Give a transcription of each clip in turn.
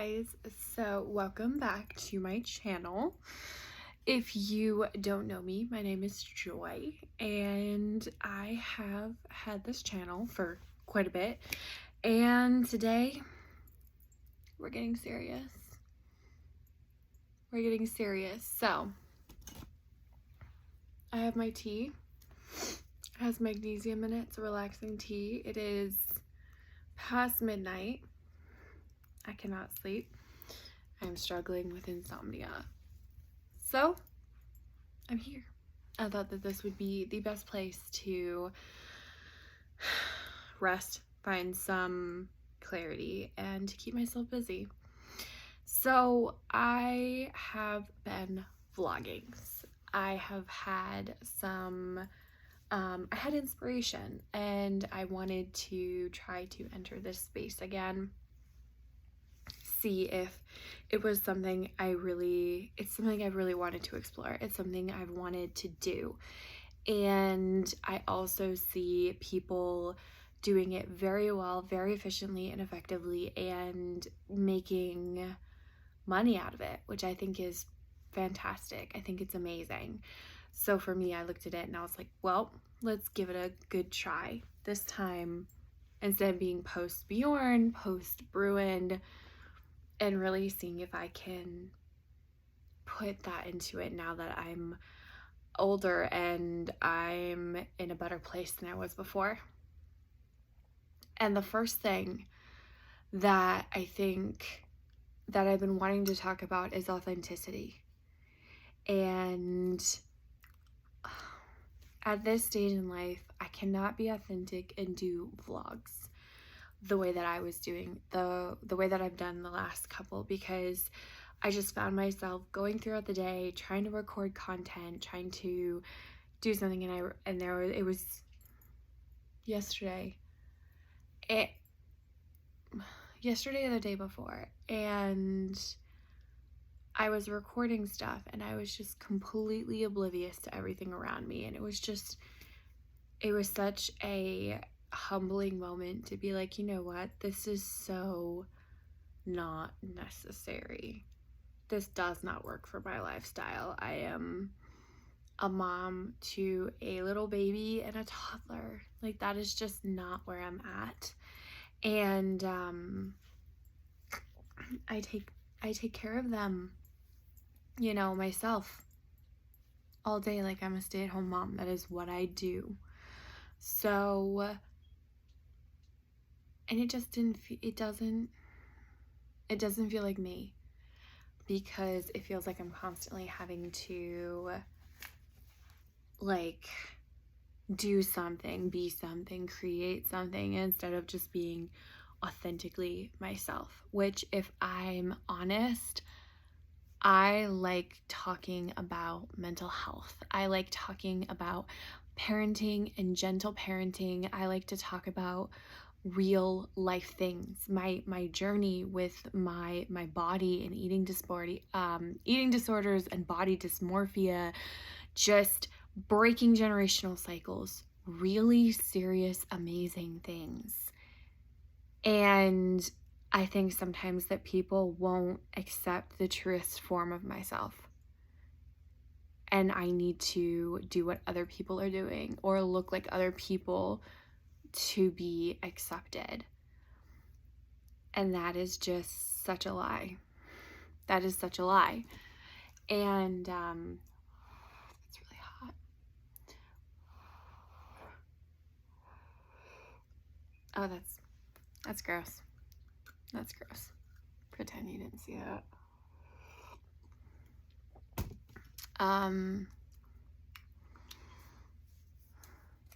guys, so welcome back to my channel. If you don't know me, my name is Joy and I have had this channel for quite a bit, and today we're getting serious. So I have my tea. It has magnesium in it. It's a relaxing tea. It is past midnight. I cannot sleep. I'm struggling with insomnia. So I'm here. I thought that this would be the best place to rest, find some clarity, and to keep myself busy. So I have been vlogging. I have had I had inspiration and I wanted to try to enter this space again. See if it was something it's something I really wanted to explore. It's something I've wanted to do. And I also see people doing it very well, very efficiently and effectively, and making money out of it, which I think is fantastic. I think it's amazing. So for me, I looked at it and I was like, well, let's give it a good try. This time, instead of being post Bjorn, post Bruin, and really seeing if I can put that into it now that I'm older and I'm in a better place than I was before. And the first thing that I think that I've been wanting to talk about is authenticity. And at this stage in life, I cannot be authentic and do vlogs the way that I was doing, the way that I've done the last couple, because I just found myself going throughout the day trying to record content, trying to do something, and it was yesterday or the day before, and I was recording stuff and I was just completely oblivious to everything around me, and it was such a humbling moment to be like, you know what, this is so not necessary. This does not work for my lifestyle. I am a mom to a little baby and a toddler. Like, that is just not where I'm at. And I take care of them, you know, myself all day. Like, I'm a stay-at-home mom. That is what I do. So, and it doesn't feel like me, because it feels like I'm constantly having to like do something, be something, create something, instead of just being authentically myself, which, if I'm honest, I like talking about mental health. I like talking about parenting and gentle parenting. I like to talk about real life things, my journey with my body and eating disorders and body dysmorphia, just breaking generational cycles, really serious, amazing things. And I think sometimes that people won't accept the truest form of myself, and I need to do what other people are doing or look like other people to be accepted. And that is just such a lie. That is such a lie. And it's really hot. Oh, that's gross. That's gross. Pretend you didn't see that.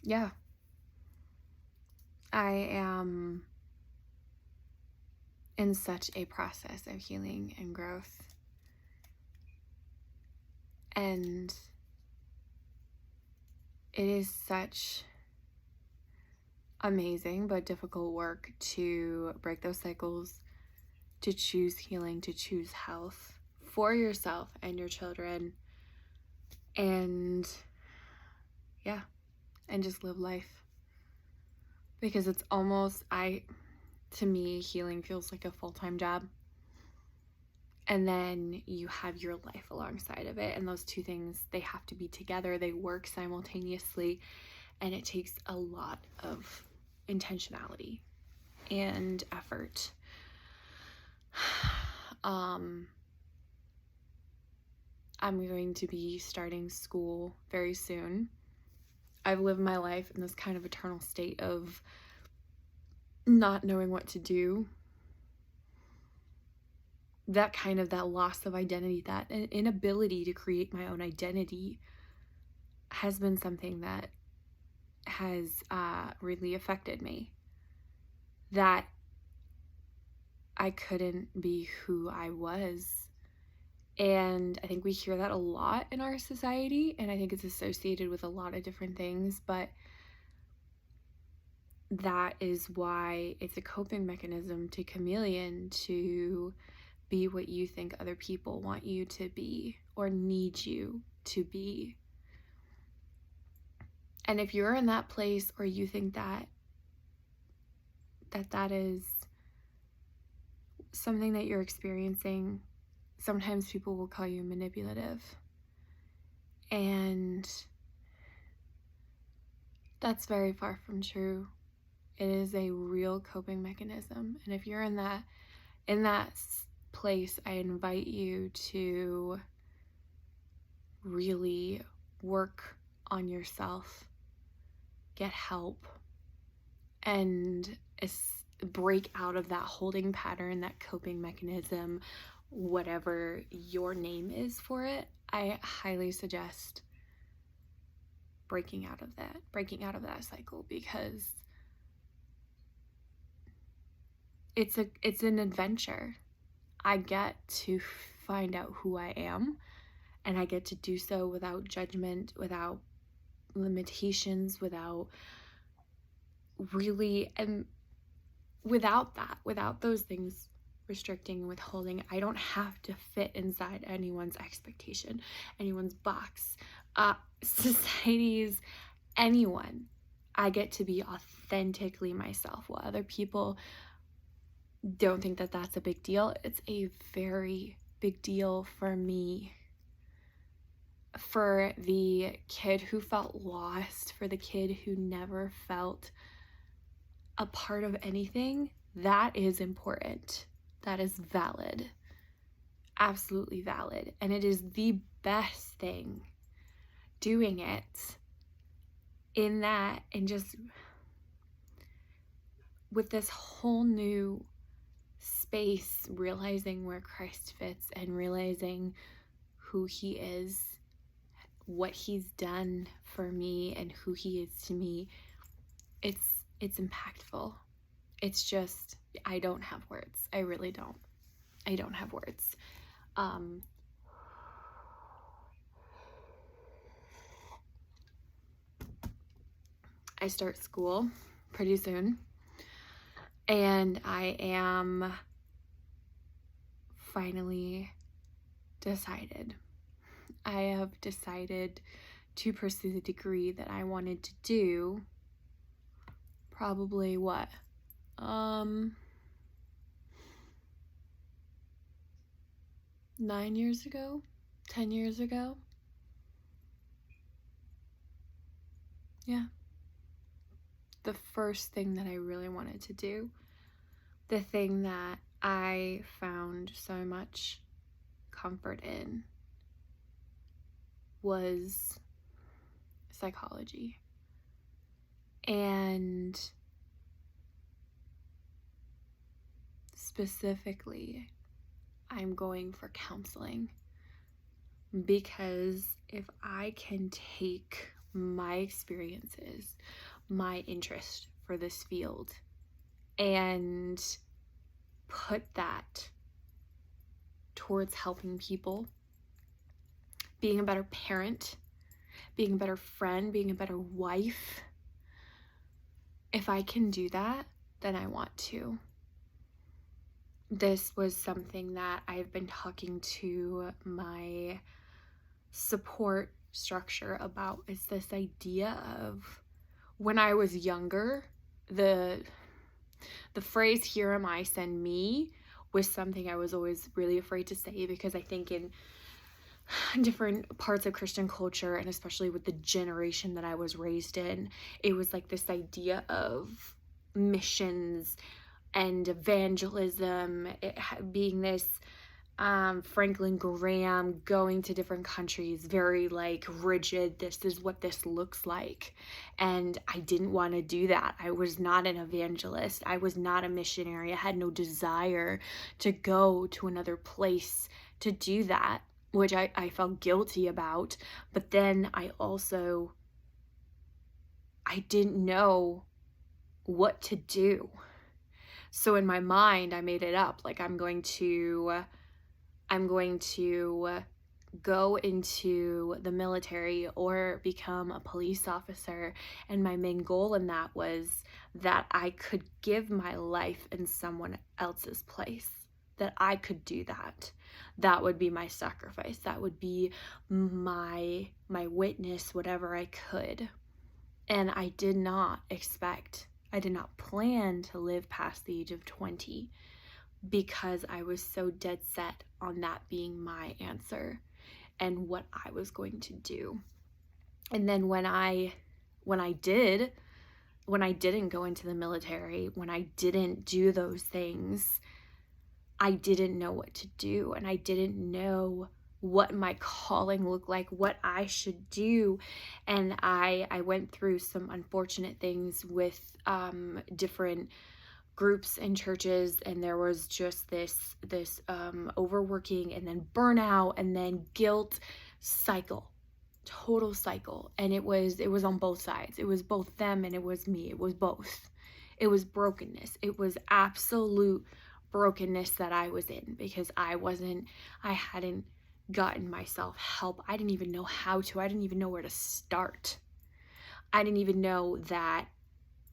Yeah. I am in such a process of healing and growth. And it is such amazing but difficult work to break those cycles, to choose healing, to choose health for yourself and your children, and yeah, and just live life. Because it's almost, to me, healing feels like a full-time job. And then you have your life alongside of it. And those two things, they have to be together. They work simultaneously. And it takes a lot of intentionality and effort. I'm going to be starting school very soon. I've lived my life in this kind of eternal state of not knowing what to do. That loss of identity, that inability to create my own identity has been something that has really affected me. That I couldn't be who I was. And I think we hear that a lot in our society, and I think it's associated with a lot of different things, but that is why it's a coping mechanism to chameleon, to be what you think other people want you to be or need you to be. And if you're in that place, or you think that is something that you're experiencing, sometimes people will call you manipulative. And that's very far from true. It is a real coping mechanism. And if you're in that place, I invite you to really work on yourself, get help, and break out of that holding pattern, that coping mechanism, whatever your name is for it. I highly suggest breaking out of that cycle, because it's an adventure. I get to find out who I am, and I get to do so without judgment, without limitations, without those things restricting and withholding. I don't have to fit inside anyone's expectation, anyone's box, society's, anyone. I get to be authentically myself. While other people don't think that that's a big deal, it's a very big deal for me. For the kid who felt lost, for the kid who never felt a part of anything, that is important. That is valid. Absolutely valid. And it is the best thing doing it in that, and just with this whole new space, realizing where Christ fits and realizing who he is, what he's done for me, and who he is to me. It's impactful. It's just, I don't have words. I really don't. I don't have words. I start school pretty soon, and I am finally decided. I have decided to pursue the degree that I wanted to do probably 9 years ago, 10 years ago. Yeah. The first thing that I really wanted to do, the thing that I found so much comfort in, was psychology. And specifically, I'm going for counseling, because if I can take my experiences, my interest for this field, and put that towards helping people, being a better parent, being a better friend, being a better wife, if I can do that, then I want to. This was something that I've been talking to my support structure about. It's this idea of, when I was younger, the phrase "here am I, send me" was something I was always really afraid to say, because I think in different parts of Christian culture, and especially with the generation that I was raised in, it was like this idea of missions and evangelism, being this Franklin Graham going to different countries, very like rigid, this is what this looks like. And I didn't want to do that. I was not an evangelist. I was not a missionary. I had no desire to go to another place to do that, which I felt guilty about. But then I didn't know what to do. So in my mind, I made it up. Like, I'm going to go into the military or become a police officer. And my main goal in that was that I could give my life in someone else's place, that I could do that. That would be my sacrifice. That would be my witness, whatever I could. And I did not plan to live past the age of 20, because I was so dead set on that being my answer and what I was going to do. And then when I didn't go into the military, when I didn't do those things, I didn't know what to do, and I didn't know what my calling looked like, what I should do. And I went through some unfortunate things with different groups and churches, and there was just this overworking and then burnout and then guilt cycle, total cycle. And it was on both sides. It was both them and it was me. It was both. It was brokenness. It was absolute brokenness that I was in, because I hadn't gotten myself help. I didn't even know how to. I didn't even know where to start. I didn't even know that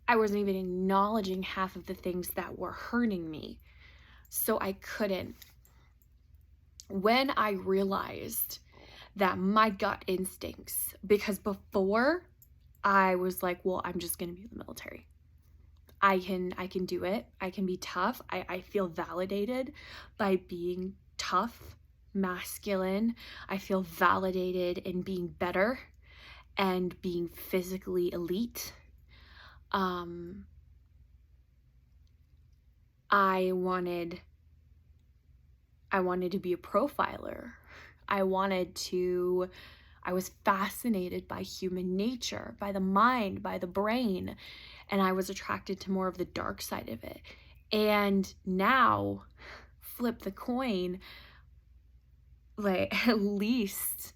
I wasn't even acknowledging half of the things that were hurting me. So I couldn't. When I realized that my gut instincts, because before I was like, well, I'm just going to be in the military. I can do it. I can be tough. I feel validated by being tough, masculine. I feel validated in being better and being physically elite. I wanted to be a profiler. I was fascinated by human nature, by the mind, by the brain, and I was attracted to more of the dark side of it. And now, flip the coin, like at least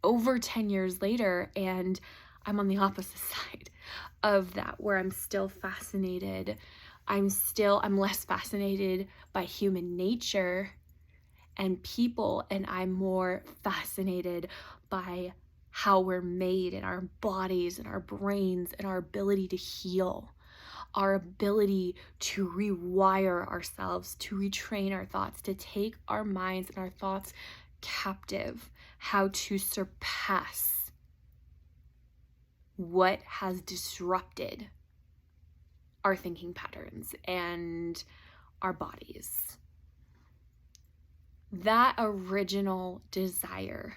over 10 years later, and I'm on the opposite side of that, where I'm still fascinated. I'm less fascinated by human nature and people, and I'm more fascinated by how we're made in our bodies and our brains and our ability to heal, our ability to rewire ourselves, to retrain our thoughts, to take our minds and our thoughts captive, how to surpass what has disrupted our thinking patterns and our bodies. That original desire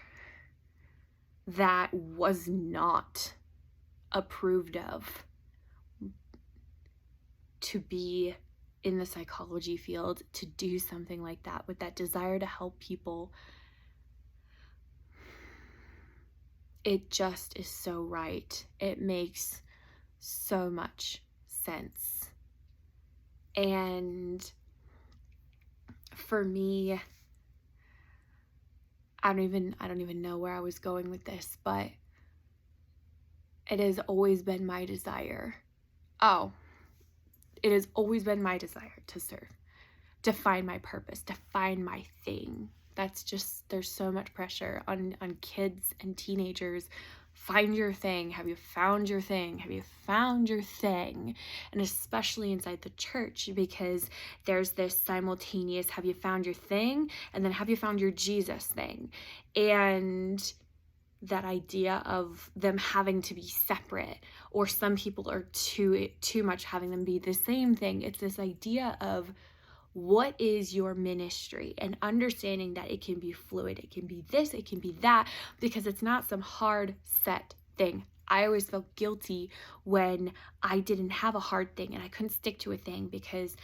that was not approved of, to be in the psychology field, to do something like that, with that desire to help people, it just is so right. It makes so much sense. And for me, I don't even know where I was going with this, but it has always been my desire. It has always been my desire to serve, to find my purpose, to find my thing. That's just, there's so much pressure on kids and teenagers. Find your thing. Have you found your thing? Have you found your thing? And especially inside the church, because there's this simultaneous, have you found your thing? And then have you found your Jesus thing? And that idea of them having to be separate, or some people are too much having them be the same thing. It's this idea of, What is your ministry? And understanding that it can be fluid. It can be this, it can be that, because it's not some hard set thing. I always felt guilty when I didn't have a hard thing and I couldn't stick to a thing, because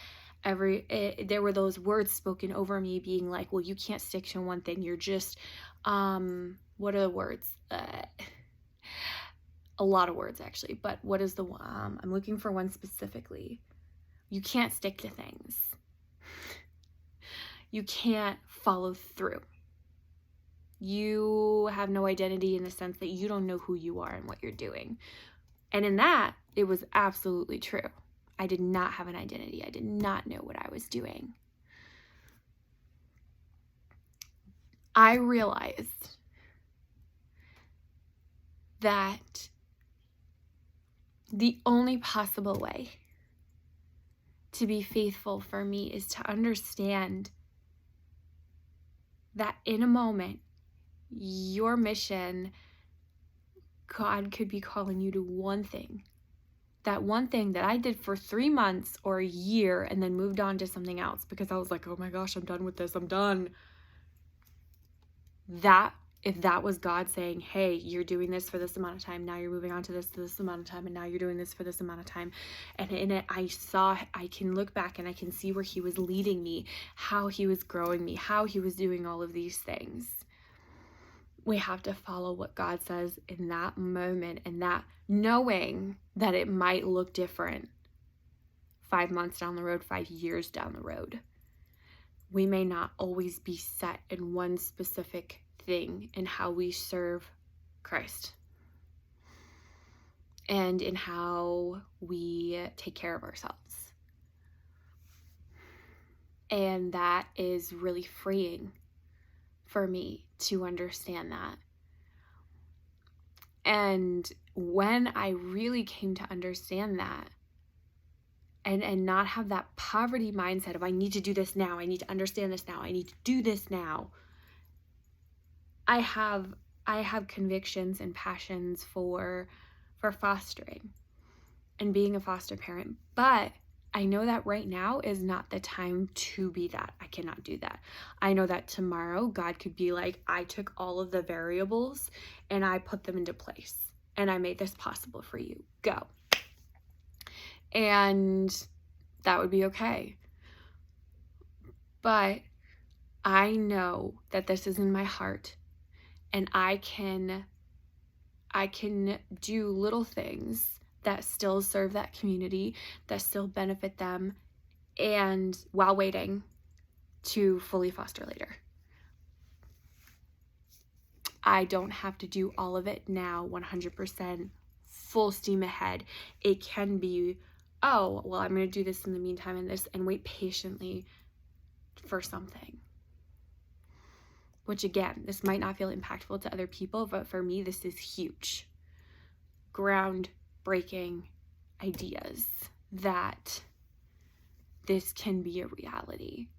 there were those words spoken over me being like, well, you can't stick to one thing. You're just, what are the words? A lot of words actually, but what is the one? I'm looking for one specifically. You can't stick to things. You can't follow through. You have no identity in the sense that you don't know who you are and what you're doing. And in that, it was absolutely true. I did not have an identity. I did not know what I was doing. I realized that the only possible way to be faithful for me is to understand that in a moment, your mission, God could be calling you to one thing. That one thing that I did for 3 months or a year and then moved on to something else because I was like, oh my gosh, I'm done with this. I'm done. If that was God saying, hey, you're doing this for this amount of time, now you're moving on to this amount of time, and now you're doing this for this amount of time. And in it, I can look back and I can see where he was leading me, how he was growing me, how he was doing all of these things. We have to follow what God says in that moment, and that knowing that it might look different 5 months down the road, 5 years down the road. We may not always be set in one specific thing in how we serve Christ and in how we take care of ourselves. And that is really freeing for me to understand that. And when I really came to understand that, and not have that poverty mindset of I need to do this now, I need to understand this now, I need to do this now. I have convictions and passions for fostering and being a foster parent, but I know that right now is not the time to be that. I cannot do that. I know that tomorrow God could be like, I took all of the variables and I put them into place and I made this possible for you. Go. And that would be okay. But I know that this is in my heart, and I can do little things that still serve that community, that still benefit them, and while waiting to fully foster later. I don't have to do all of it now 100% full steam ahead. It can be, oh, well, I'm going to do this in the meantime and wait patiently for something. Which again, this might not feel impactful to other people, but for me, this is huge. Groundbreaking ideas that this can be a reality.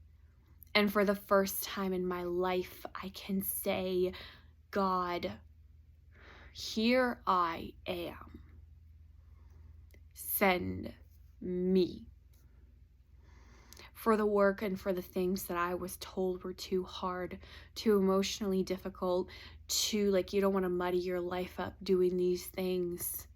And for the first time in my life, I can say, God, here I am. Send me. For the work and for the things that I was told were too hard, too emotionally difficult, too, like, you don't want to muddy your life up doing these things.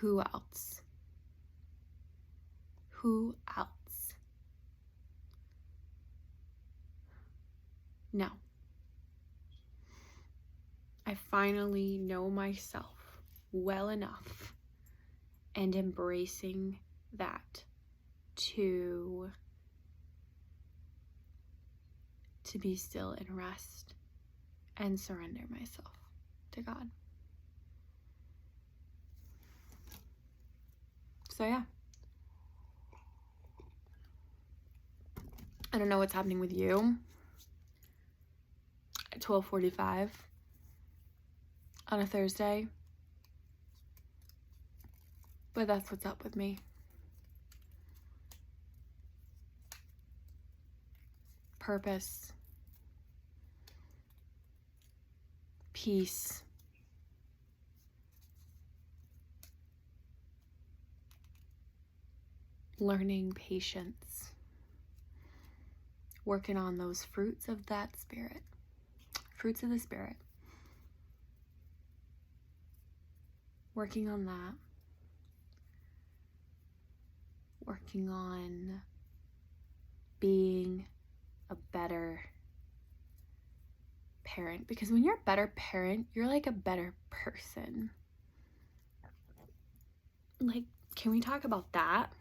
Who else? Who else? No. I finally know myself well enough and embracing that to be still and rest and surrender myself to God. So yeah. I don't know what's happening with you at 12:45 on a Thursday, but that's what's up with me. Purpose, peace, learning patience, working on those fruits of that spirit, fruits of the spirit, working on that, working on being a better parent, because when you're a better parent, you're like a better person. Like, can we talk about that?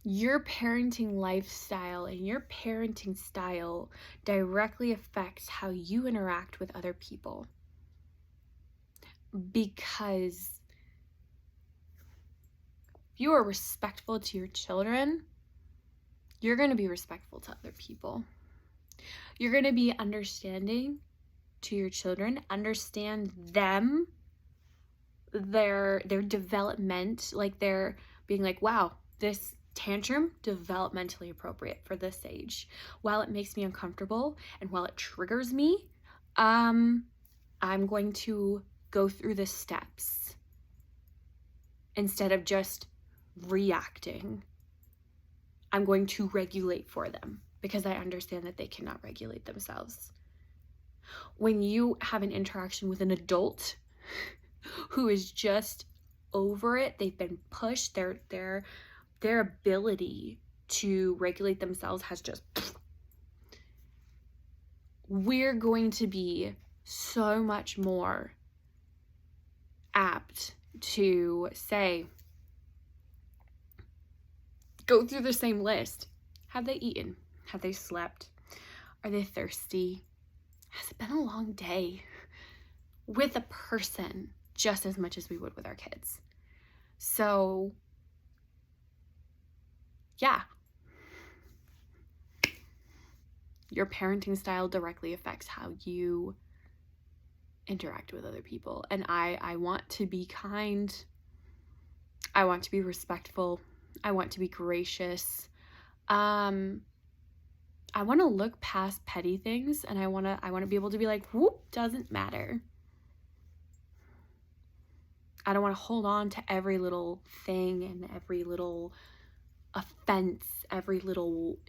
Your parenting lifestyle and your parenting style directly affects how you interact with other people. Because if you are respectful to your children, you're going to be respectful to other people. You're going to be understanding to your children, understand them, their development, like they're being like, wow, this tantrum developmentally appropriate for this age. While it makes me uncomfortable and while it triggers me, I'm going to go through the steps instead of just reacting. I'm going to regulate for them because I understand that they cannot regulate themselves. When you have an interaction with an adult who is just over it, they've been pushed, their ability to regulate themselves has just, we're going to be so much more apt to say, go through the same list. Have they eaten? Have they slept? Are they thirsty? Has it been a long day? With a person, just as much as we would with our kids. So, yeah. Your parenting style directly affects how you interact with other people. And I want to be kind. I want to be respectful. I want to be gracious. I want to look past petty things, and I want to be able to be like, whoop, doesn't matter. I don't want to hold on to every little thing and every little offense,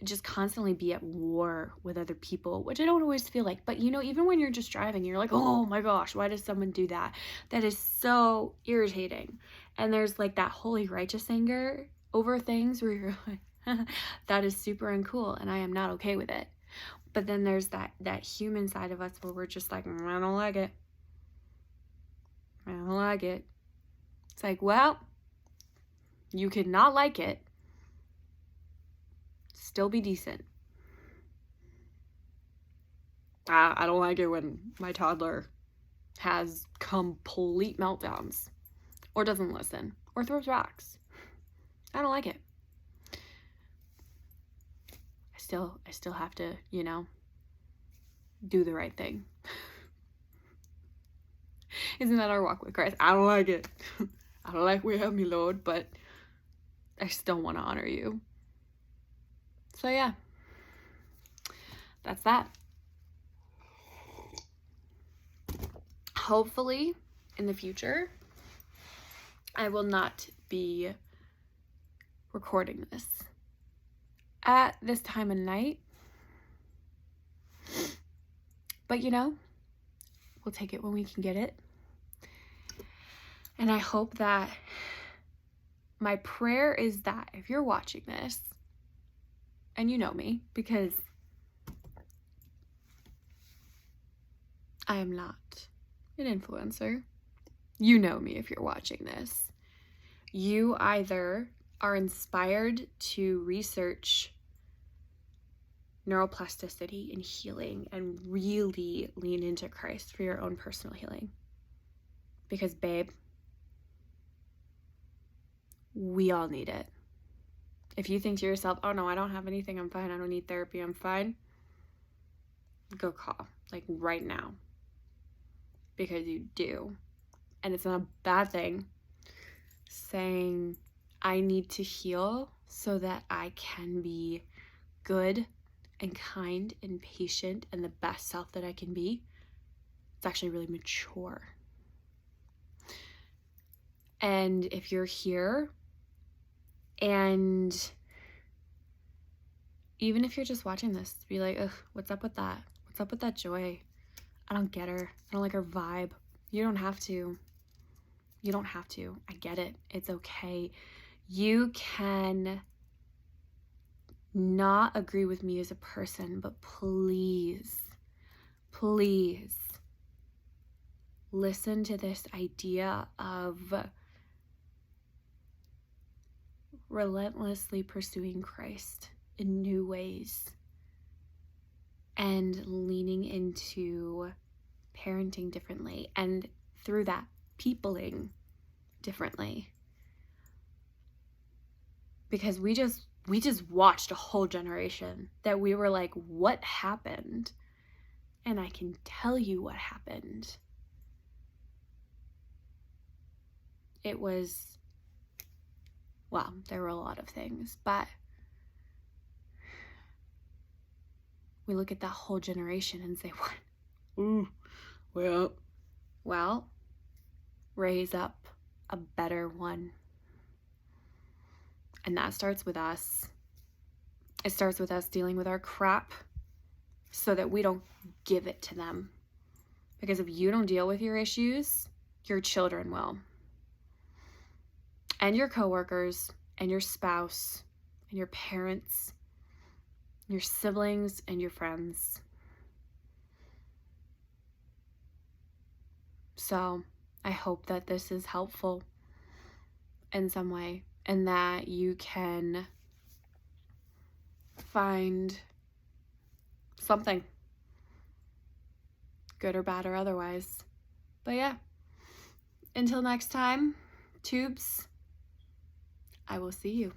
just constantly be at war with other people, which I don't always feel like. But even when you're just driving, you're like, oh my gosh, why does someone do that? That is so irritating. And there's like that holy righteous anger over things where you're like, that is super uncool and I am not okay with it. But then there's that human side of us where we're just like, I don't like it. I don't like it. It's like, well, you could not like it, still be decent. I don't like it when my toddler has complete meltdowns or doesn't listen or throws rocks. I don't like it. I still have to, do the right thing. Isn't that our walk with Christ? I don't like it. I don't like where you have me, Lord, but I still want to honor you. So yeah, that's that. Hopefully, in the future, I will not be recording this at this time of night. But we'll take it when we can get it. And I hope that my prayer is that if you're watching this, and you know me, because I am not an influencer. You know me if you're watching this. You either are inspired to research neuroplasticity and healing and really lean into Christ for your own personal healing. Because, babe, we all need it. If you think to yourself, oh no, I don't have anything, I'm fine, I don't need therapy, I'm fine, go call, like right now. Because you do. And it's not a bad thing saying, I need to heal so that I can be good and kind and patient and the best self that I can be. It's actually really mature. And if you're here And even if you're just watching this, be like, ugh, what's up with that? What's up with that Joy? I don't get her. I don't like her vibe. You don't have to. You don't have to. I get it. It's okay. You can not agree with me as a person, but please, please listen to this idea of relentlessly pursuing Christ in new ways and leaning into parenting differently, and through that, peopling differently. Because we just watched a whole generation that we were like, what happened? And I can tell you what happened. It was, well, there were a lot of things, but we look at that whole generation and say, what? Well, raise up a better one. And that starts with us. It starts with us dealing with our crap so that we don't give it to them. Because if you don't deal with your issues, your children will. And your coworkers, and your spouse, and your parents, your siblings, and your friends. So I hope that this is helpful in some way, and that you can find something, good or bad or otherwise. But yeah, until next time, tubes, I will see you.